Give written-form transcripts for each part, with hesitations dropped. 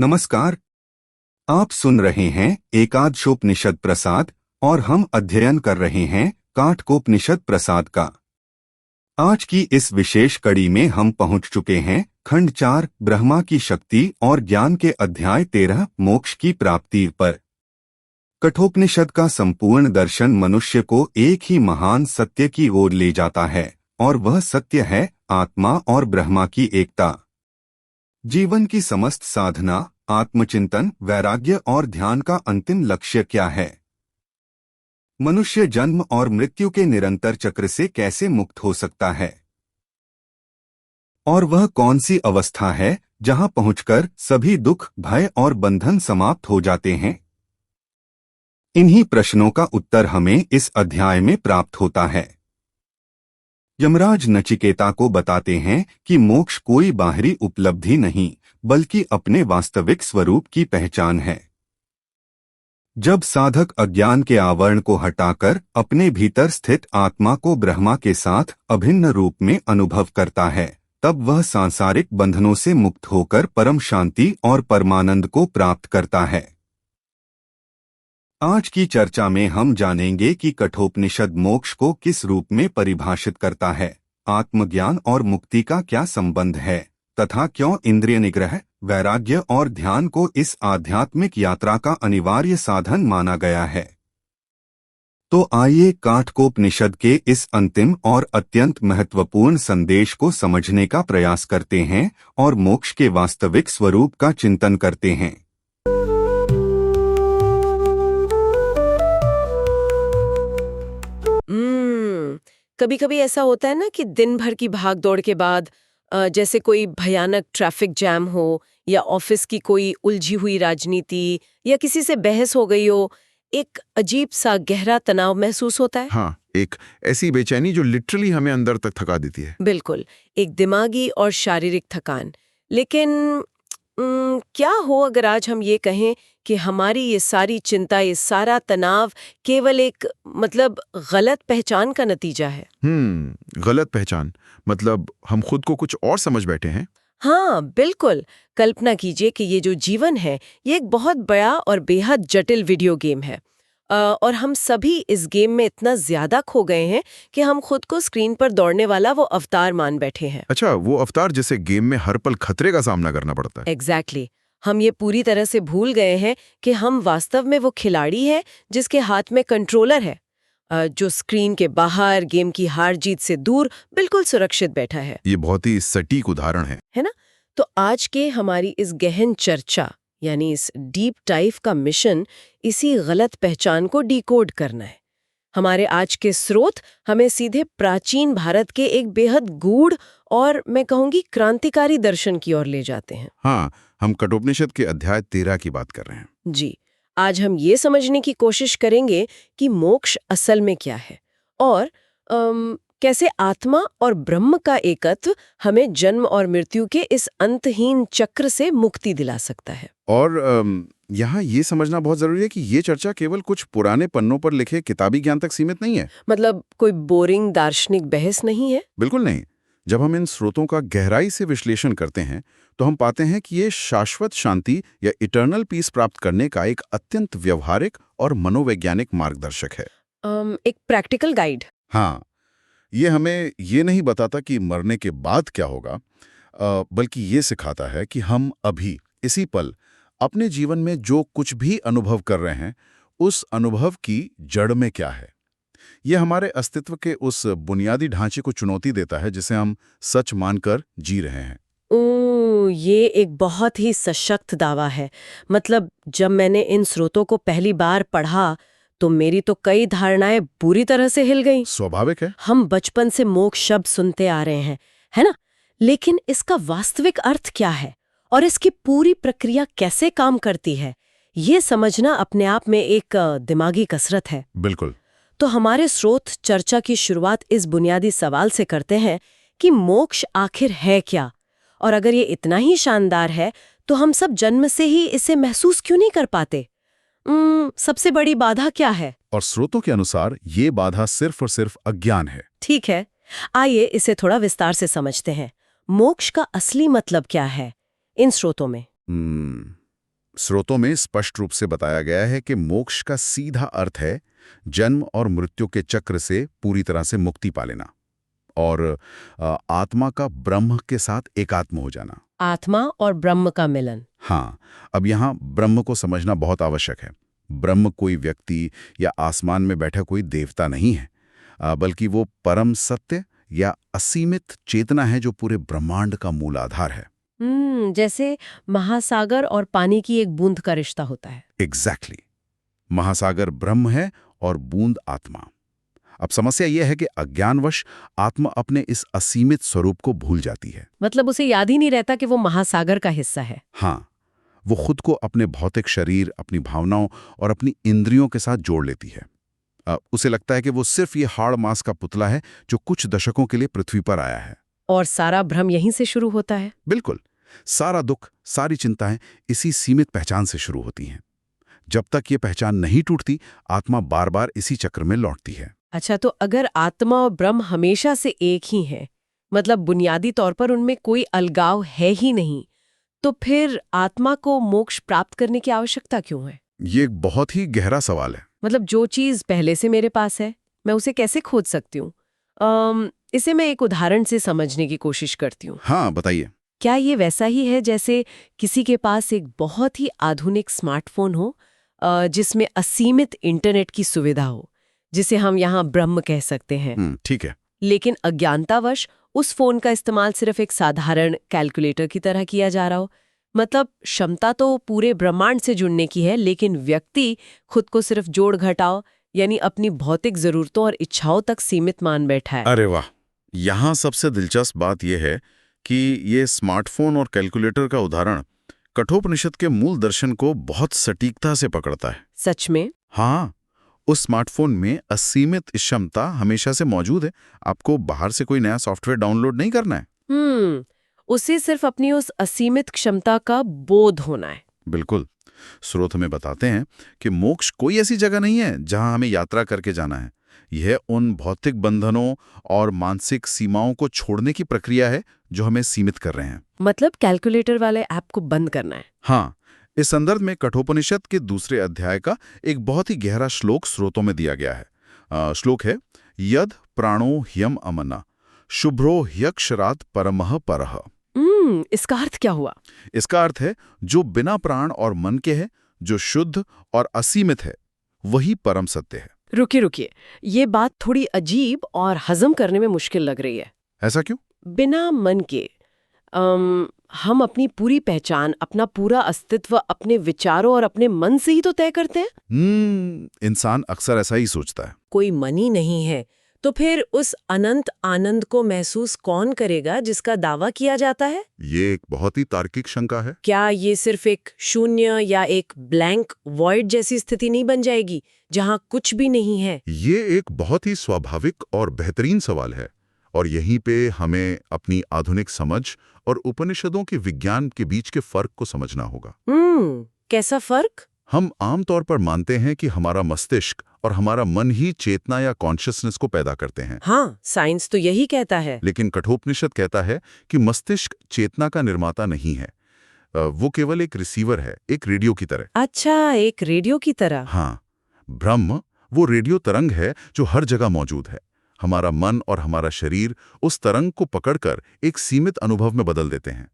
नमस्कार। आप सुन रहे हैं एकादशोपनिषद प्रसाद और हम अध्ययन कर रहे हैं काठकोपनिषद प्रसाद का। आज की इस विशेष कड़ी में हम पहुंच चुके हैं खंड 4 ब्रह्मा की शक्ति और ज्ञान के अध्याय 13 मोक्ष की प्राप्ति पर। कठोपनिषद का संपूर्ण दर्शन मनुष्य को एक ही महान सत्य की ओर ले जाता है और वह सत्य है आत्मा और ब्रह्मा की एकता। जीवन की समस्त साधना, आत्मचिंतन, वैराग्य और ध्यान का अंतिम लक्ष्य क्या है? मनुष्य जन्म और मृत्यु के निरंतर चक्र से कैसे मुक्त हो सकता है? और वह कौन सी अवस्था है जहां पहुंचकर सभी दुख, भय और बंधन समाप्त हो जाते हैं? इन्हीं प्रश्नों का उत्तर हमें इस अध्याय में प्राप्त होता है। यमराज नचिकेता को बताते हैं कि मोक्ष कोई बाहरी उपलब्धि नहीं, बल्कि अपने वास्तविक स्वरूप की पहचान है। जब साधक अज्ञान के आवरण को हटाकर अपने भीतर स्थित आत्मा को ब्रह्मा के साथ अभिन्न रूप में अनुभव करता है, तब वह सांसारिक बंधनों से मुक्त होकर परम शांति और परमानंद को प्राप्त करता है। आज की चर्चा में हम जानेंगे कि कठोपनिषद मोक्ष को किस रूप में परिभाषित करता है, आत्मज्ञान और मुक्ति का क्या संबंध है, तथा क्यों इंद्रिय निग्रह, वैराग्य और ध्यान को इस आध्यात्मिक यात्रा का अनिवार्य साधन माना गया है। तो आइए काठकोपनिषद के इस अंतिम और अत्यंत महत्वपूर्ण संदेश को समझने का प्रयास करते हैं और मोक्ष के वास्तविक स्वरूप का चिंतन करते हैं। कभी कभी ऐसा होता है ना कि दिन भर की भाग दौड़ के बाद जैसे कोई भयानक ट्रैफिक जैम हो या ऑफिस की कोई उलझी हुई राजनीति या किसी से बहस हो गई हो, एक अजीब सा गहरा तनाव महसूस होता है। हाँ, एक ऐसी बेचैनी जो लिटरली हमें अंदर तक थका देती है। बिल्कुल, एक दिमागी और शारीरिक थकान। लेकिन क्या हो अगर आज हम ये कहें कि हमारी ये सारी चिंता, ये सारा तनाव केवल एक गलत पहचान का नतीजा है। गलत पहचान मतलब हम खुद को कुछ और समझ बैठे हैं। हाँ बिल्कुल। कल्पना कीजिए कि ये जो जीवन है ये एक बहुत बड़ा और बेहद जटिल वीडियो गेम है। और हम सभी इस गेम में इतना ज्यादा खो गए हैं कि हम खुद को स्क्रीन पर दौड़ने वाला वो अवतार मान बैठे हैं। अच्छा, वो अवतार जिसे गेम में हर पल खतरे का सामना करना पड़ता है। एग्जैक्टली। हम ये पूरी तरह से भूल गए हैं कि हम वास्तव में वो खिलाड़ी है जिसके हाथ में कंट्रोलर है, जो स्क्रीन के बाहर गेम की हार जीत से दूर बिल्कुल सुरक्षित बैठा है। ये बहुत ही सटीक उदाहरण है ना? तो आज के हमारी इस गहन चर्चा यानी इस डीप डाइव का मिशन इसी गलत पहचान को डिकोड करना है। हमारे आज के स्रोत हमें सीधे प्राचीन भारत के एक बेहद गूढ़ और मैं कहूंगी क्रांतिकारी दर्शन की ओर ले जाते हैं। हाँ, हम कठोपनिषद के अध्याय 13 की बात कर रहे हैं। जी, आज हम ये समझने की कोशिश करेंगे कि मोक्ष असल में क्या है और कैसे आत्मा और ब्रह्म का एकत्व हमें जन्म और मृत्यु के इस अंतहीन चक्र से मुक्ति दिला सकता है। और यहाँ ये समझना बहुत जरूरी है कि ये चर्चा केवल कुछ पुराने पन्नों पर लिखे किताबी ज्ञान तक सीमित नहीं है। मतलब कोई बोरिंग दार्शनिक बहस नहीं है। बिल्कुल नहीं। जब हम इन स्रोतों का गहराई से विश्लेषण करते हैं तो हम पाते हैं कि ये शाश्वत शांति या इटर्नल पीस प्राप्त करने का एक अत्यंत व्यवहारिक और मनोवैज्ञानिक मार्गदर्शक है। एक प्रैक्टिकल गाइड। हाँ, ये हमें ये नहीं बताता कि मरने के बाद क्या होगा, बल्कि ये सिखाता है कि हम अभी इसी पल अपने जीवन में जो कुछ भी अनुभव कर रहे हैं उस अनुभव की जड़ में क्या है। ये हमारे अस्तित्व के उस बुनियादी ढांचे को चुनौती देता है जिसे हम सच मानकर जी रहे हैं। ये एक बहुत ही सशक्त दावा है। मतलब जब मैंने इन स्रोतों को पहली बार पढ़ा तो मेरी तो कई धारणाएं बुरी तरह से हिल गईं। स्वाभाविक है। हम बचपन से मोक्ष शब्द सुनते आ रहे हैं, है ना? लेकिन इसका वास्तविक अर्थ क्या है और इसकी पूरी प्रक्रिया कैसे काम करती है, ये समझना अपने आप में एक दिमागी कसरत है। बिल्कुल। तो हमारे स्रोत चर्चा की शुरुआत इस बुनियादी सवाल से करते हैं कि मोक्ष आखिर है क्या, और अगर ये इतना ही शानदार है तो हम सब जन्म से ही इसे महसूस क्यों नहीं कर पाते? सबसे बड़ी बाधा क्या है? और स्रोतों के अनुसार ये बाधा सिर्फ और सिर्फ अज्ञान है। ठीक है, आइए इसे थोड़ा विस्तार से समझते हैं। मोक्ष का असली मतलब क्या है इन स्रोतों में? स्रोतों में स्पष्ट रूप से बताया गया है कि मोक्ष का सीधा अर्थ है जन्म और मृत्यु के चक्र से पूरी तरह से मुक्ति पा लेना और आत्मा का ब्रह्म के साथ एकात्म हो जाना। आत्मा और ब्रह्म का मिलन। हाँ, अब यहाँ ब्रह्म को समझना बहुत आवश्यक है। ब्रह्म कोई व्यक्ति या आसमान में बैठा कोई देवता नहीं है, बल्कि वो परम सत्य या असीमित चेतना है जो पूरे ब्रह्मांड का मूल आधार है। जैसे महासागर और पानी की एक बूंद का रिश्ता होता है। एग्जैक्टली। महासागर ब्रह्म है और बूंद आत्मा। अब समस्या यह है कि अज्ञानवश आत्मा अपने इस असीमित स्वरूप को भूल जाती है। मतलब उसे याद ही नहीं रहता कि वो महासागर का हिस्सा है। हाँ, वो खुद को अपने भौतिक शरीर, अपनी भावनाओं और अपनी इंद्रियों के साथ जोड़ लेती है। उसे लगता है कि वो सिर्फ ये हाड़ मांस का पुतला है जो कुछ दशकों के लिए पृथ्वी पर आया है। और सारा भ्रम यहीं से शुरू होता है। बिल्कुल। सारा दुख, सारी चिंताएं इसी सीमित पहचान से शुरू होती हैं। जब तक ये पहचान नहीं टूटती, आत्मा बार बार इसी चक्र में लौटती है। अच्छा, तो अगर आत्मा और ब्रह्म हमेशा से एक ही है, मतलब बुनियादी तौर पर उनमें कोई अलगाव है ही नहीं, तो फिर आत्मा को मोक्ष प्राप्त करने की आवश्यकता क्यों है? ये एक बहुत ही गहरा सवाल है। मतलब जो चीज पहले से मेरे पास है, मैं उसे कैसे खोज सकती हूँ? इसे मैं एक उदाहरण से समझने की कोशिश करती हूँ। हाँ, बताइए। क्या ये वैसा ही है जैसे किसी के पास एक बहुत ही आधुनिक स्मार्टफोन हो, जिसमें असीमित इंटरनेट की सुविधा हो, जिसे हम यहाँ ब्रह्म कह सकते हैं। ठीक है। लेकिन अज्ञानतावश उस फोन का इस्तेमाल सिर्फ एक साधारण कैलकुलेटर की तरह किया जा रहा हो। मतलब क्षमता तो पूरे ब्रह्मांड से जुड़ने की है, लेकिन व्यक्ति खुद को सिर्फ जोड़ घटाओ यानी अपनी भौतिक जरूरतों और इच्छाओं तक सीमित मान बैठा है। अरे वाह! यहाँ सबसे दिलचस्प बात यह है कि ये स्मार्टफोन और कैलकुलेटर का उदाहरण कठोपनिषद के मूल दर्शन को बहुत सटीकता से पकड़ता है। सच में? हाँ, उस स्मार्टफोन में असीमित क्षमता हमेशा से मौजूद है। आपको बाहर से कोई नया सॉफ्टवेयर डाउनलोड नहीं करना है। उसे सिर्फ अपनी उस असीमित क्षमता का बोध होना है। बिल्कुल। स्रोत हमें बताते हैं कि मोक्ष कोई ऐसी जगह नहीं है जहां हमें यात्रा करके जाना है। यह उन भौतिक बंधनों और मानसिक सीमाओं को छोड़ने की प्रक्रिया है जो हमें सीमित कर रहे हैं। मतलब कैलकुलेटर वाले ऐप को बंद करना है। हाँ, इस संदर्भ में कठोपनिषद के दूसरे अध्याय का एक बहुत ही गहरा श्लोक स्रोतों में दिया गया है। श्लोक है, यद प्राणो ह्यम अमना शुभ्रो ह्यक्षरात परमः परः। इसका अर्थ क्या हुआ? इसका अर्थ है जो बिना प्राण और मन के है, जो शुद्ध और असीमित है, वही परम सत्य है। रुकिए, ये बात थोड़ी अजीब और हजम करने में मुश्किल लग रही है। ऐसा क्यों? बिना मन के हम अपनी पूरी पहचान, अपना पूरा अस्तित्व अपने विचारों और अपने मन से ही तो तय करते हैं। इंसान अक्सर ऐसा ही सोचता है। कोई मन ही नहीं है तो फिर उस अनंत आनंद को महसूस कौन करेगा जिसका दावा किया जाता है? ये एक बहुत ही तार्किक शंका है। क्या ये सिर्फ एक शून्य या एक ब्लैंक वॉइड जैसी स्थिति नहीं बन जाएगी जहां कुछ भी नहीं है? ये एक बहुत ही स्वाभाविक और बेहतरीन सवाल है, और यहीं पे हमें अपनी आधुनिक समझ और उपनिषदों के विज्ञान के बीच के फर्क को समझना होगा। कैसा फर्क? हम आमतौर पर मानते हैं कि हमारा मस्तिष्क और हमारा मन ही चेतना या कॉन्शियसनेस को पैदा करते हैं। हाँ, साइंस तो यही कहता है। लेकिन कठोपनिषद कहता है कि मस्तिष्क चेतना का निर्माता नहीं है। वो केवल एक रिसीवर है, एक रेडियो की तरह। अच्छा, एक रेडियो की तरह। हाँ, ब्रह्म वो रेडियो तरंग है जो हर जगह मौजूद है। हमारा मन और हमारा शरीर उस तरंग को पकड़कर एक सीमित अनुभव में बदल देते हैं।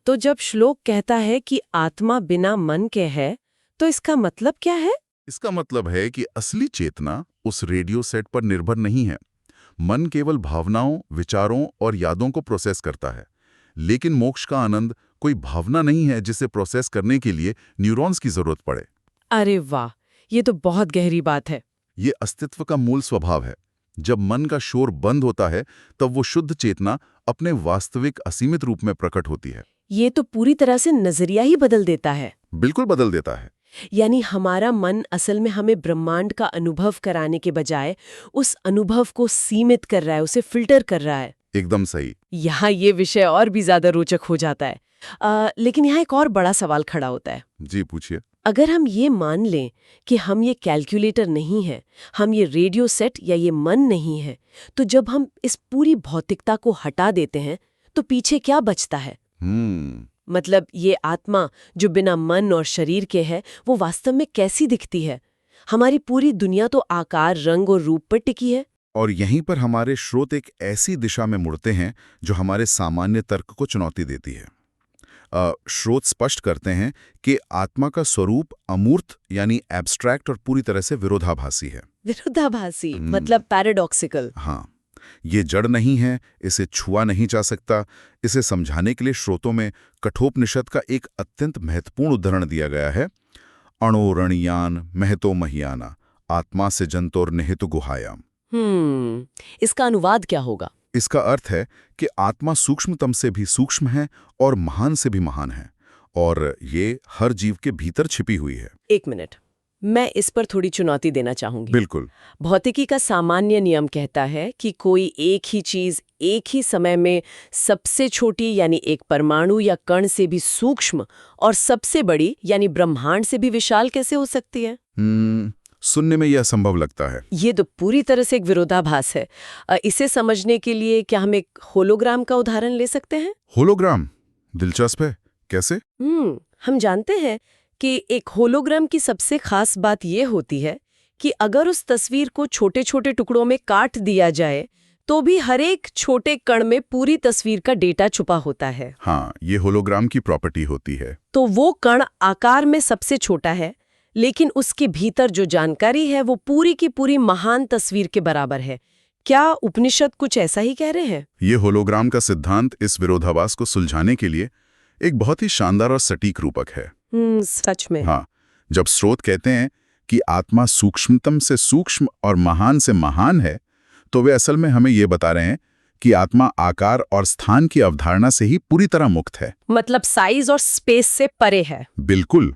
तो जब श्लोक कहता है कि आत्मा बिना मन के है, तो इसका मतलब क्या है? इसका मतलब है कि असली चेतना उस रेडियो सेट पर निर्भर नहीं है। मन केवल भावनाओं, विचारों और यादों को प्रोसेस करता है। लेकिन मोक्ष का आनंद कोई भावना नहीं है जिसे प्रोसेस करने के लिए न्यूरॉन्स की जरूरत पड़े। अरे वाह, ये तो बहुत गहरी बात है। ये अस्तित्व का मूल स्वभाव है। जब मन का शोर बंद होता है, तब वो शुद्ध चेतना अपने वास्तविक असीमित रूप में प्रकट होती है। ये तो पूरी तरह से नजरिया ही बदल देता है। बिल्कुल बदल देता है। यानी हमारा मन असल में हमें ब्रह्मांड का अनुभव कराने के बजाय उस अनुभव को सीमित कर रहा है, उसे फिल्टर कर रहा है। एकदम सही। यहाँ ये विषय और भी ज्यादा रोचक हो जाता है। लेकिन यहाँ एक और बड़ा सवाल खड़ा होता है। जी, पूछिए। अगर हम ये मान लें कि हम ये कैलकुलेटर नहीं है, हम ये रेडियो सेट या ये मन नहीं है, तो जब हम इस पूरी भौतिकता को हटा देते हैं तो पीछे क्या बचता है? मतलब ये आत्मा जो बिना मन और शरीर के है, वो वास्तव में कैसी दिखती है? हमारी पूरी दुनिया तो आकार, रंग और रूप पर टिकी है। और यहीं पर हमारे स्रोत एक ऐसी दिशा में मुड़ते हैं जो हमारे सामान्य तर्क को चुनौती देती है। स्रोत स्पष्ट करते हैं कि आत्मा का स्वरूप अमूर्त यानी एब्स्ट्रैक्ट और पूरी तरह से विरोधाभासी है। विरोधाभासी मतलब पैराडॉक्सिकल। हाँ, ये जड़ नहीं है, इसे छुआ नहीं जा सकता। इसे समझाने के लिए स्रोतों में कठोपनिषद का एक अत्यंत महत्वपूर्ण उदाहरण दिया गया है। अणोरणयान महतो महियाना आत्मा से जंतोर निहित गुहायाम। इसका अनुवाद क्या होगा? इसका अर्थ है कि आत्मा सूक्ष्मतम से भी सूक्ष्म है और महान से भी महान है, और ये हर जीव के भीतर छिपी हुई है। एक मिनट, मैं इस पर थोड़ी चुनौती देना चाहूंगी। बिल्कुल। भौतिकी का सामान्य नियम कहता है कि कोई एक ही चीज एक ही समय में सबसे छोटी यानी एक परमाणु या कण से भी सूक्ष्म और सबसे बड़ी यानी ब्रह्मांड से भी विशाल कैसे हो सकती है? सुनने में यह असंभव लगता है। ये तो पूरी तरह से एक विरोधाभास है। इसे समझने के लिए क्या हम एक होलोग्राम का उदाहरण ले सकते हैं? होलोग्राम दिलचस्प है, कैसे? हम जानते हैं कि एक होलोग्राम की सबसे खास बात यह होती है कि अगर उस तस्वीर को छोटे छोटे टुकड़ों में काट दिया जाए तो भी हर एक छोटे कण में पूरी तस्वीर का डेटा छुपा होता है। हाँ, ये होलोग्राम की प्रॉपर्टी होती है। तो वो कण आकार में सबसे छोटा है, लेकिन उसके भीतर जो जानकारी है वो पूरी की पूरी महान तस्वीर के बराबर है। क्या उपनिषद कुछ ऐसा ही कह रहे हैं? ये होलोग्राम का सिद्धांत इस विरोधाभास को सुलझाने के लिए एक बहुत ही शानदार और सटीक रूपक है। सच में। हाँ, जब स्रोत कहते हैं कि आत्मा सूक्ष्मतम से सूक्ष्म और महान से महान है, तो वे असल में हमें ये बता रहे हैं कि आत्मा आकार और स्थान की अवधारणा से ही पूरी तरह मुक्त है। मतलब साइज और स्पेस से परे है। बिल्कुल।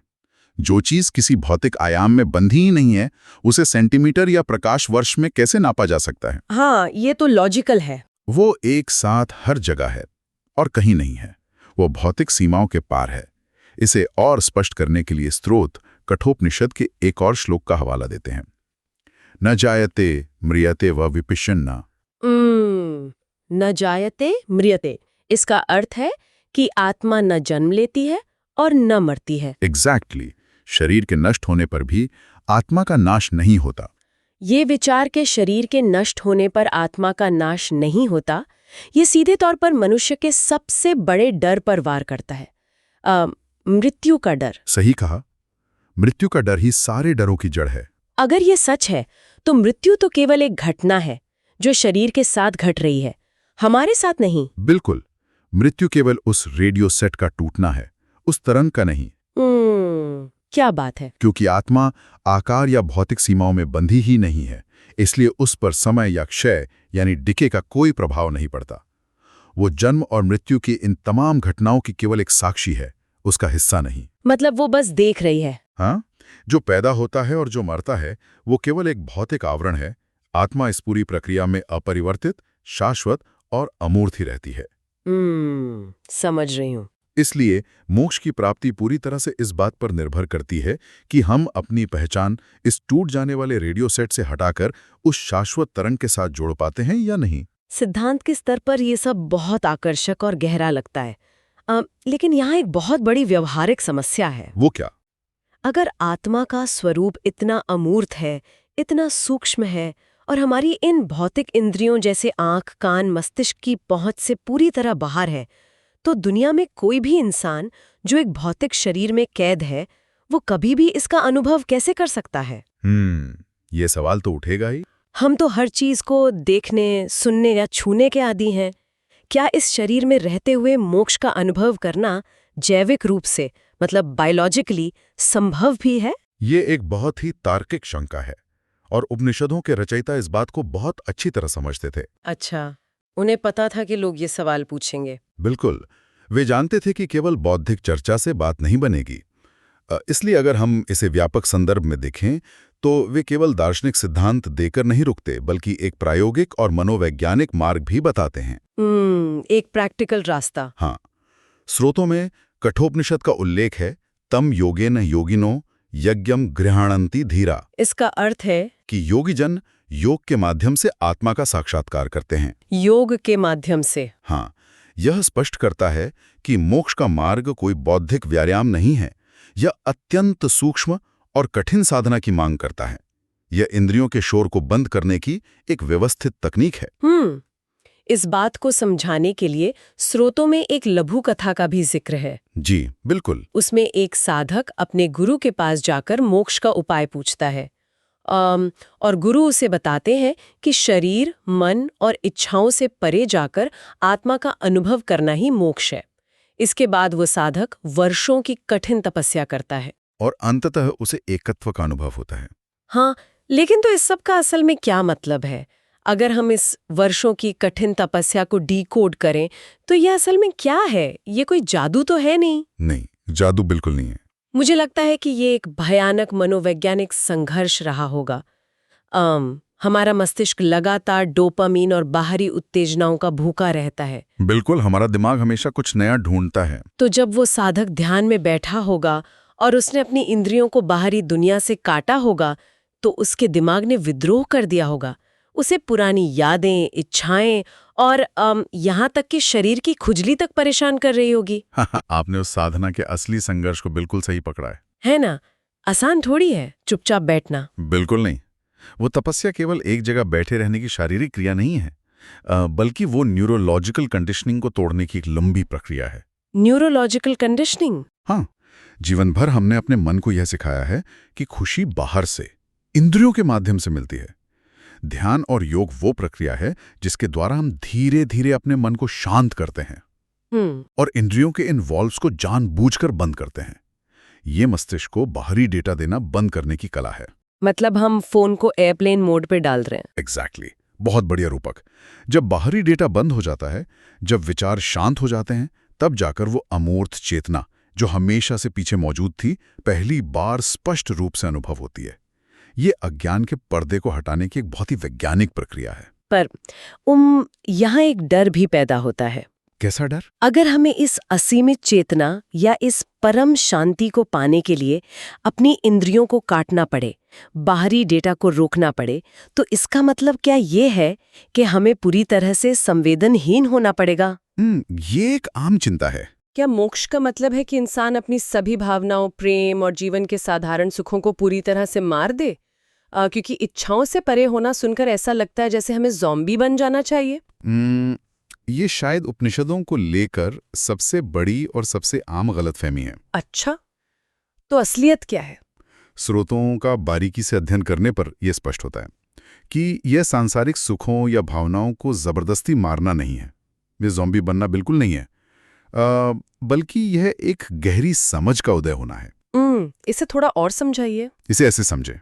जो चीज किसी भौतिक आयाम में बंधी ही नहीं है, उसे सेंटीमीटर या प्रकाश वर्ष में कैसे नापा जा सकता है? हाँ, ये तो लॉजिकल है। वो एक साथ हर जगह है और कहीं नहीं है। वो भौतिक सीमाओं के पार है। इसे और स्पष्ट करने के लिए स्रोत कठोपनिषद के एक और श्लोक का हवाला देते हैं। न जायते म्रियते व विपिशन्ना। न जायते म्रियते, इसका अर्थ है कि आत्मा न जन्म लेती है और न मरती है। एग्जैक्टली। शरीर के नष्ट होने पर भी आत्मा का नाश नहीं होता। ये विचार के शरीर के नष्ट होने पर आत्मा का नाश नहीं होता, ये सीधे तौर पर मनुष्य के सबसे बड़े डर पर वार करता है, मृत्यु का डर। सही कहा, मृत्यु का डर ही सारे डरों की जड़ है। अगर ये सच है तो मृत्यु तो केवल एक घटना है जो शरीर के साथ घट रही है, हमारे साथ नहीं। बिल्कुल, मृत्यु केवल उस रेडियो सेट का टूटना है, उस तरंग का नहीं। क्या बात है। क्योंकि आत्मा आकार या भौतिक सीमाओं में बंधी ही नहीं है, इसलिए उस पर समय या क्षय यानी डिके का कोई प्रभाव नहीं पड़ता। वो जन्म और मृत्यु की इन तमाम घटनाओं की केवल एक साक्षी है, उसका हिस्सा नहीं। मतलब वो बस देख रही है। हाँ, जो पैदा होता है और जो मरता है वो केवल एक भौतिक आवरण है। आत्मा इस पूरी प्रक्रिया में अपरिवर्तित, शाश्वत और अमूर्त ही रहती है। समझ रही हूँ। इसलिए मोक्ष की प्राप्ति पूरी तरह से इस बात पर निर्भर करती है कि हम अपनी पहचान इस टूट जाने वाले रेडियो सेट से हटाकर उस शाश्वत तरंग के साथ जोड़ पाते हैं या नहीं। सिद्धांत के स्तर पर यह सब बहुत आकर्षक और गहरा लगता है, लेकिन यहाँ एक बहुत बड़ी व्यवहारिक समस्या है। वो क्या? अगर आत्मा का स्वरूप इतना अमूर्त है, इतना सूक्ष्म है और हमारी इन भौतिक इंद्रियों जैसे आंख, कान, मस्तिष्क की पहुंच से पूरी तरह बाहर है, तो दुनिया में कोई भी इंसान जो एक भौतिक शरीर में कैद है, वो कभी भी इसका अनुभव कैसे कर सकता है? ये सवाल तो उठेगा ही। हम तो हर चीज को देखने, सुनने या छूने के आदी हैं। क्या इस शरीर में रहते हुए मोक्ष का अनुभव करना जैविक रूप से, मतलब बायोलॉजिकली संभव भी है? ये एक बहुत ही तार्किक शंका है और उपनिषदों के रचयिता इस बात को बहुत अच्छी तरह समझते थे। अच्छा, उन्हें पता था कि लोग ये सवाल पूछेंगे। बिल्कुल, वे जानते थे कि केवल बौद्धिक चर्चा से बात नहीं बनेगी। इसलिए अगर हम इसे व्यापक संदर्भ में देखें तो वे केवल दार्शनिक सिद्धांत देकर नहीं रुकते, बल्कि एक प्रायोगिक और मनोवैज्ञानिक मार्ग भी बताते हैं। एक प्रैक्टिकल रास्ता। हाँ, स्रोतों में कठोपनिषद का उल्लेख है, तम योगेन योगिनो यज्ञम गृहाणन्ति धीरा। इसका अर्थ है कि योगी जन योग के माध्यम से आत्मा का साक्षात्कार करते हैं। योग के माध्यम से। हाँ, यह स्पष्ट करता है कि मोक्ष का मार्ग कोई बौद्धिक व्यायाम नहीं है, यह अत्यंत सूक्ष्म और कठिन साधना की मांग करता है। यह इंद्रियों के शोर को बंद करने की एक व्यवस्थित तकनीक है। इस बात को समझाने के लिए स्रोतों में एक लघु कथा का भी जिक्र है। जी बिल्कुल। उसमें एक साधक अपने गुरु के पास जाकर मोक्ष का उपाय पूछता है। और गुरु उसे बताते हैं कि शरीर, मन और इच्छाओं से परे जाकर आत्मा का अनुभव करना ही मोक्ष है। इसके बाद वो साधक वर्षों की कठिन तपस्या करता है और अंततः उसे एकत्व का अनुभव होता है। हाँ, लेकिन तो इस सब का असल में क्या मतलब है? अगर हम इस वर्षों की कठिन तपस्या को डीकोड करें तो यह असल में क्या है? ये कोई जादू तो है नहीं। नहीं, जादू बिल्कुल नहीं है। मुझे लगता है कि ये एक भयानक मनोवैज्ञानिक संघर्ष रहा होगा। हमारा मस्तिष्क लगातार डोपामीन और बाहरी उत्तेजनाओं का भूखा रहता है। बिल्कुल, हमारा दिमाग हमेशा कुछ नया ढूंढता है। तो जब वो साधक ध्यान में बैठा होगा और उसने अपनी इंद्रियों को बाहरी दुनिया से काटा होगा, तो उसके दिमाग ने विद्रोह कर दिया होगा। उसे पुरानी यादें, इच्छाएं और यहाँ तक कि शरीर की खुजली तक परेशान कर रही होगी। आपने उस साधना के असली संघर्ष को बिल्कुल सही पकड़ा है ना? आसान थोड़ी है चुपचाप बैठना। बिल्कुल नहीं। वो तपस्या केवल एक जगह बैठे रहने की शारीरिक क्रिया नहीं है, बल्कि वो न्यूरोलॉजिकल कंडीशनिंग को तोड़ने की एक लंबी प्रक्रिया है। Neurological conditioning? हाँ, जीवन भर हमने अपने मन को यह सिखाया है कि खुशी बाहर से, इंद्रियों के माध्यम से मिलती है। ध्यान और योग वो प्रक्रिया है जिसके द्वारा हम धीरे धीरे अपने मन को शांत करते हैं और इंद्रियों के इन वॉल्व्स को जानबूझकर बंद करते हैं। ये मस्तिष्क को बाहरी डेटा देना बंद करने की कला है। मतलब हम फोन को एयरप्लेन मोड पे डाल रहे हैं। एग्जैक्टली, बहुत बढ़िया रूपक। जब बाहरी डेटा बंद हो जाता है, जब विचार शांत हो जाते हैं, तब जाकर वो अमूर्त चेतना जो हमेशा से पीछे मौजूद थी, पहली बार स्पष्ट रूप से अनुभव होती है। ये अज्ञान के पर्दे को हटाने की एक बहुत ही वैज्ञानिक प्रक्रिया है। पर यहाँ एक डर भी पैदा होता है। कैसा डर? अगर हमें इस असीमित चेतना या इस परम शांति को पाने के लिए अपनी इंद्रियों को काटना पड़े, बाहरी डेटा को रोकना पड़े, तो इसका मतलब क्या ये है कि हमें पूरी तरह से संवेदनहीन होना पड़ेगा? ये एक आम चिंता है। क्या मोक्ष का मतलब है कि इंसान अपनी सभी भावनाओं, प्रेम और जीवन के साधारण सुखों को पूरी तरह से मार दे? क्योंकि इच्छाओं से परे होना सुनकर ऐसा लगता है जैसे हमें ज़ॉम्बी बन जाना चाहिए। ये शायद उपनिषदों को लेकर सबसे बड़ी और सबसे आम गलतफहमी है। अच्छा, तो असलियत क्या है? स्रोतों का बारीकी से अध्ययन करने पर यह स्पष्ट होता है कि यह सांसारिक सुखों या भावनाओं को जबरदस्ती मारना नहीं है। ये ज़ॉम्बी बनना बिल्कुल नहीं है, बल्कि यह एक गहरी समझ का उदय होना है। इसे थोड़ा और समझाइए। इसे ऐसे समझें,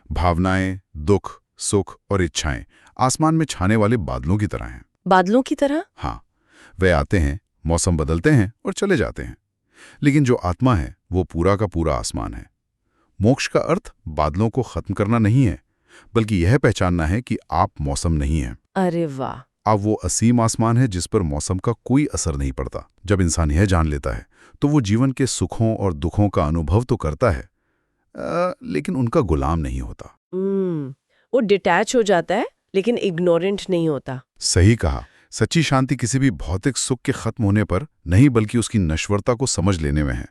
भावनाएं, दुख, सुख और इच्छाएं आसमान में छाने वाले बादलों की तरह हैं। बादलों की तरह? हाँ, वे आते हैं, मौसम बदलते हैं और चले जाते हैं, लेकिन जो आत्मा है वो पूरा का पूरा आसमान है। मोक्ष का अर्थ बादलों को खत्म करना नहीं है, बल्कि यह पहचानना है कि आप मौसम नहीं है। अरे वाह! अब वो असीम आसमान है जिस पर मौसम का कोई असर नहीं पड़ता। जब इंसान यह जान लेता है तो वो जीवन के सुखों और दुखों का अनुभव तो करता है, लेकिन उनका गुलाम नहीं होता। वो डिटैच हो जाता है, लेकिन इग्नोरेंट नहीं होता। सही कहा। सच्ची शांति किसी भी भौतिक सुख के खत्म होने पर नहीं, बल्कि उसकी नश्वरता को समझ लेने में है।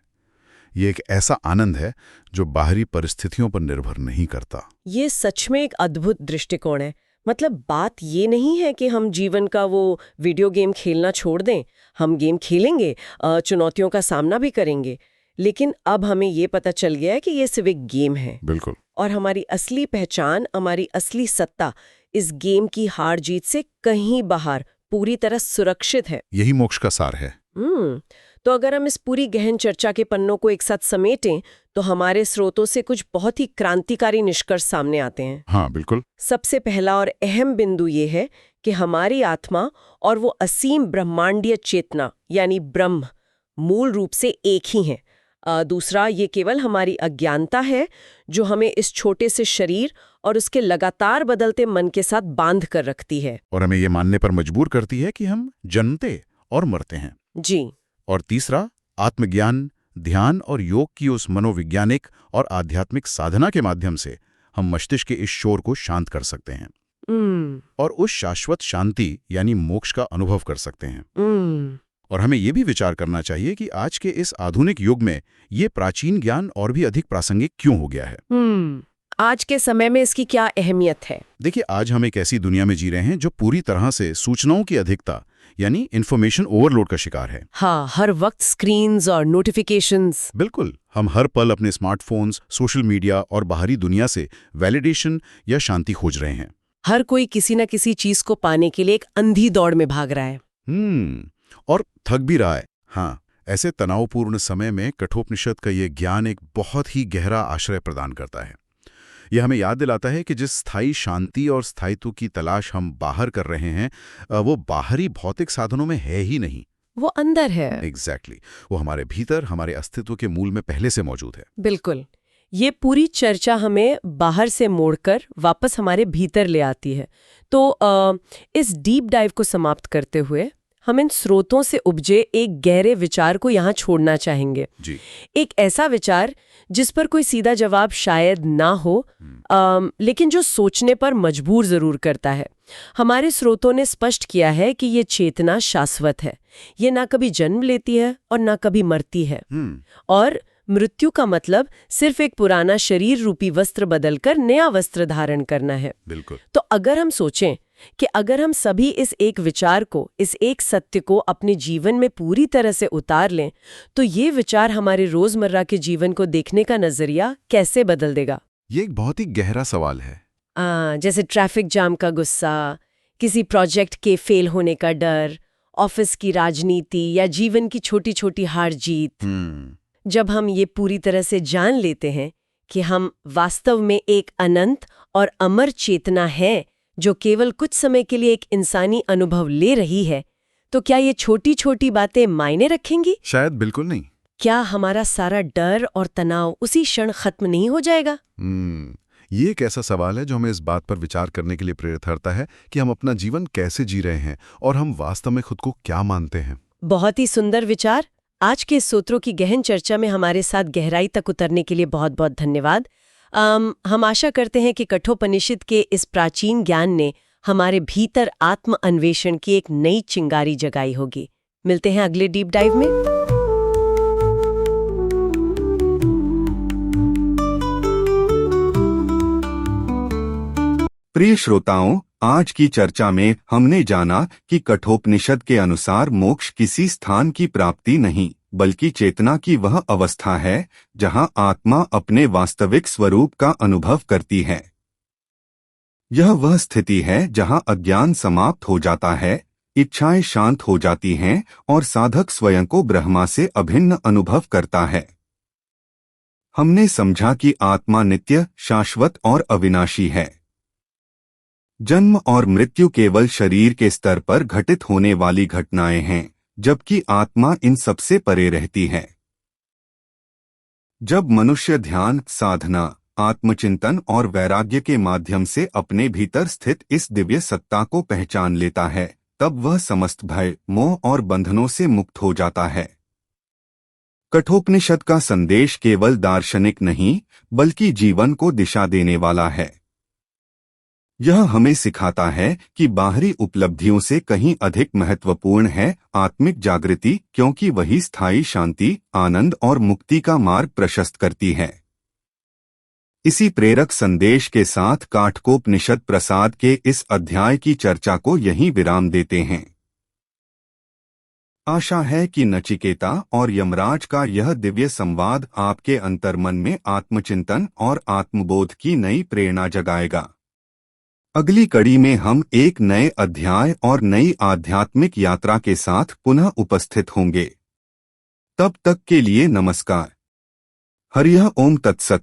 ये एक ऐसा आनंद है जो बाहरी परिस्थितियों पर निर्भर नहीं करता। ये सच में एक अद्भुत दृष्टिकोण है। मतलब बात ये नहीं है कि हम जीवन का वो वीडियो गेम खेलना छोड़ दें। हम गेम खेलेंगे, चुनौतियों का सामना भी करेंगे, लेकिन अब हमें ये पता चल गया है कि ये सिर्फ एक गेम है। बिल्कुल। और हमारी असली पहचान, हमारी असली सत्ता इस गेम की हार जीत से कहीं बाहर पूरी तरह सुरक्षित है। यही मोक्ष का सार है। तो अगर हम इस पूरी गहन चर्चा के पन्नों को एक साथ समेटें तो हमारे स्रोतों से कुछ बहुत ही क्रांतिकारी निष्कर्ष सामने आते हैं। हाँ, बिल्कुल। सबसे पहला और अहम बिंदु ये है कि हमारी आत्मा और वो असीम ब्रह्मांडीय चेतना यानी ब्रह्म मूल रूप से एक ही हैं। दूसरा, ये केवल हमारी अज्ञानता है जो हमें इस छोटे से शरीर और उसके लगातार बदलते मन के साथ बांध कर रखती है और हमें ये मानने पर मजबूर करती है कि हम जन्मते और मरते हैं। जी। और तीसरा, आत्मज्ञान, ध्यान और योग की उस मनोवैज्ञानिक और आध्यात्मिक साधना के माध्यम से हम मस्तिष्क के इस शोर को शांत कर सकते हैं और उस शाश्वत शांति यानी मोक्ष का अनुभव कर सकते हैं। और हमें ये भी विचार करना चाहिए कि आज के इस आधुनिक युग में ये प्राचीन ज्ञान और भी अधिक प्रासंगिक क्यों हो गया है। आज के समय में इसकी क्या अहमियत है? देखिए, आज हम एक ऐसी दुनिया में जी रहे हैं जो पूरी तरह से सूचनाओं की अधिकता यानी इंफॉर्मेशन ओवरलोड का शिकार है। हाँ, हर वक्त स्क्रीन्स और नोटिफिकेशंस। बिल्कुल, हम हर पल अपने स्मार्टफोन्स, सोशल मीडिया और बाहरी दुनिया से वैलिडेशन या शांति खोज रहे हैं। हर कोई किसी न किसी चीज को पाने के लिए एक अंधी दौड़ में भाग रहा है। और थक भी रहा है। हाँ, ऐसे तनावपूर्ण समय में कठोपनिषद का ये ज्ञान एक बहुत ही गहरा आश्रय प्रदान करता है। यह हमें याद दिलाता है कि जिस स्थायी शांति और स्थायित्व की तलाश हम बाहर कर रहे हैं, वो बाहरी भौतिक साधनों में है ही नहीं, वो अंदर है। एग्जैक्टली, वो हमारे भीतर, हमारे अस्तित्व के मूल में पहले से मौजूद है। बिल्कुल। ये पूरी चर्चा हमें बाहर से मोड़कर वापस हमारे भीतर ले आती है। तो इस डीप डाइव को समाप्त करते हुए हम इन स्रोतों से उपजे एक गहरे विचार को यहाँ छोड़ना चाहेंगे जी। एक ऐसा विचार जिस पर कोई सीधा जवाब शायद ना हो, लेकिन जो सोचने पर मजबूर जरूर करता है। हमारे स्रोतों ने स्पष्ट किया है कि ये चेतना शाश्वत है। ये ना कभी जन्म लेती है और ना कभी मरती है। और मृत्यु का मतलब सिर्फ एक पुराना शरीर रूपी वस्त्र बदलकर नया वस्त्र धारण करना है। बिल्कुल। तो अगर हम सोचें कि अगर हम सभी इस एक विचार को, इस एक सत्य को अपने जीवन में पूरी तरह से उतार लें, तो ये विचार हमारे रोजमर्रा के जीवन को देखने का नजरिया कैसे बदल देगा? ये एक बहुत ही गहरा सवाल है। जैसे ट्रैफिक जाम का गुस्सा, किसी प्रोजेक्ट के फेल होने का डर, ऑफिस की राजनीति या जीवन की छोटी छोटी हार जीत। जब हम ये पूरी तरह से जान लेते हैं कि हम वास्तव में एक अनंत और अमर चेतना है जो केवल कुछ समय के लिए एक इंसानी अनुभव ले रही है, तो क्या ये छोटी छोटी बातें मायने रखेंगी? शायद बिल्कुल नहीं। क्या हमारा सारा डर और तनाव उसी क्षण खत्म नहीं हो जाएगा? ये एक ऐसा सवाल है जो हमें इस बात पर विचार करने के लिए प्रेरित करता है कि हम अपना जीवन कैसे जी रहे हैं और हम वास्तव में खुद को क्या मानते हैं। बहुत ही सुंदर विचार। आज के सूत्रों की गहन चर्चा में हमारे साथ गहराई तक उतरने के लिए बहुत बहुत धन्यवाद। हम आशा करते हैं कि कठोपनिषद के इस प्राचीन ज्ञान ने हमारे भीतर आत्म अन्वेषण की एक नई चिंगारी जगाई होगी। मिलते हैं अगले डीप डाइव में। प्रिय श्रोताओं, आज की चर्चा में हमने जाना कि कठोपनिषद के अनुसार मोक्ष किसी स्थान की प्राप्ति नहीं, बल्कि चेतना की वह अवस्था है जहां आत्मा अपने वास्तविक स्वरूप का अनुभव करती है। यह वह स्थिति है जहां अज्ञान समाप्त हो जाता है, इच्छाएं शांत हो जाती हैं और साधक स्वयं को ब्रह्मा से अभिन्न अनुभव करता है। हमने समझा कि आत्मा नित्य, शाश्वत और अविनाशी है। जन्म और मृत्यु केवल शरीर के स्तर पर घटित होने वाली घटनाएं हैं, जबकि आत्मा इन सबसे परे रहती है। जब मनुष्य ध्यान, साधना, आत्मचिंतन और वैराग्य के माध्यम से अपने भीतर स्थित इस दिव्य सत्ता को पहचान लेता है, तब वह समस्त भय, मोह और बंधनों से मुक्त हो जाता है। कठोपनिषद का संदेश केवल दार्शनिक नहीं, बल्कि जीवन को दिशा देने वाला है। यह हमें सिखाता है कि बाहरी उपलब्धियों से कहीं अधिक महत्वपूर्ण है आत्मिक जागृति, क्योंकि वही स्थायी शांति, आनंद और मुक्ति का मार्ग प्रशस्त करती है। इसी प्रेरक संदेश के साथ काठकोपनिषद प्रसाद के इस अध्याय की चर्चा को यहीं विराम देते हैं। आशा है कि नचिकेता और यमराज का यह दिव्य संवाद आपके अंतर्मन में आत्मचिंतन और आत्मबोध की नई प्रेरणा जगाएगा। अगली कड़ी में हम एक नए अध्याय और नई आध्यात्मिक यात्रा के साथ पुनः उपस्थित होंगे। तब तक के लिए नमस्कार। हरिः ओम तत्सत।